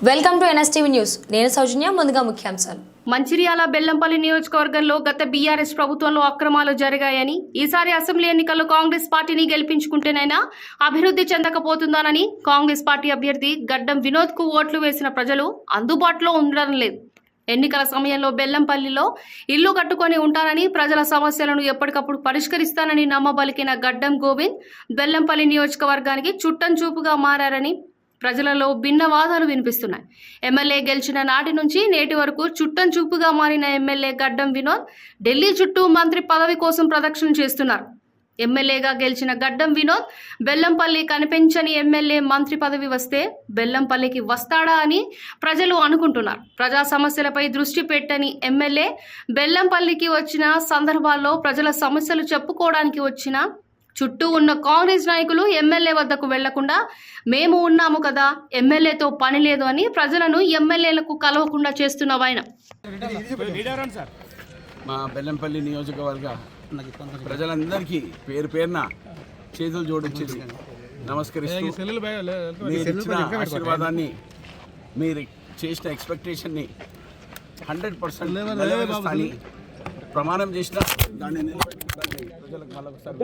Welcome to NSTV news. నేను సౌజన్య. ముందుగా ముఖ్యాంశాలు. మంచిర్యాల బెల్లంపల్లి నియోజకవర్గంలో గత బీఆర్ఎస్ ప్రభుత్వంలో అక్రమాలు జరిగాయని, ఈసారి అసెంబ్లీ ఎన్నికల్లో కాంగ్రెస్ పార్టీని గెలిపించుకుంటేనైనా అభివృద్ధి చెందకపోతుందానని కాంగ్రెస్ పార్టీ అభ్యర్థి గడ్డం వినోద్ కు ఓట్లు వేసిన ప్రజలు అందుబాటులో ఉండడం లేదు. ఎన్నికల సమయంలో బెల్లంపల్లిలో ఇల్లు కట్టుకొని ఉంటానని, ప్రజల సమస్యలను ఎప్పటికప్పుడు పరిష్కరిస్తానని నమ్మబలికిన గడ్డం గోవింద్ బెల్లంపల్లి నియోజకవర్గానికి చుట్టం చూపుగా మారారని ప్రజలలో భిన్న వాదాలు వినిపిస్తున్నాయి. ఎమ్మెల్యే గెలిచిన నాటి నుంచి నేటి వరకు చుట్టం చూపుగా మారిన ఎమ్మెల్యే గడ్డం వినోద్ ఢిల్లీ చుట్టూ మంత్రి పదవి కోసం ప్రదక్షిణ చేస్తున్నారు. ఎమ్మెల్యేగా గెలిచిన గడ్డం వినోద్ బెల్లంపల్లి కనిపించని ఎమ్మెల్యే మంత్రి పదవి వస్తే బెల్లంపల్లికి వస్తాడా అని ప్రజలు అనుకుంటున్నారు. ప్రజా సమస్యలపై దృష్టి పెట్టని ఎమ్మెల్యే బెల్లంపల్లికి వచ్చిన సందర్భాల్లో ప్రజల సమస్యలు చెప్పుకోవడానికి వచ్చిన చుట్టూ ఉన్న కాంగ్రెస్ నాయకులు ఎమ్మెల్యే వద్దకు వెళ్లకుండా మేము ఉన్నాము కదా, ఎమ్మెల్యేతో పని లేదు అని ప్రజలను ఎమ్మెల్యేలకు కలవకుండా చేస్తున్న ఆయన మా బెల్లంపల్లి నియోజకవర్గ ప్రజలందరికీ పేరు పేరున చేతులు జోడించి నమస్కరిస్తూ మీరు ఇచ్చిన ఆశీర్వాదాన్ని, మీరు చేసిన ఎక్స్పెక్టేషన్ని 100% అని ప్రమాణం చేసిన దాన్ని నిలబెట్టుకోవడానికి ప్రజలకు మళ్ళొకసారి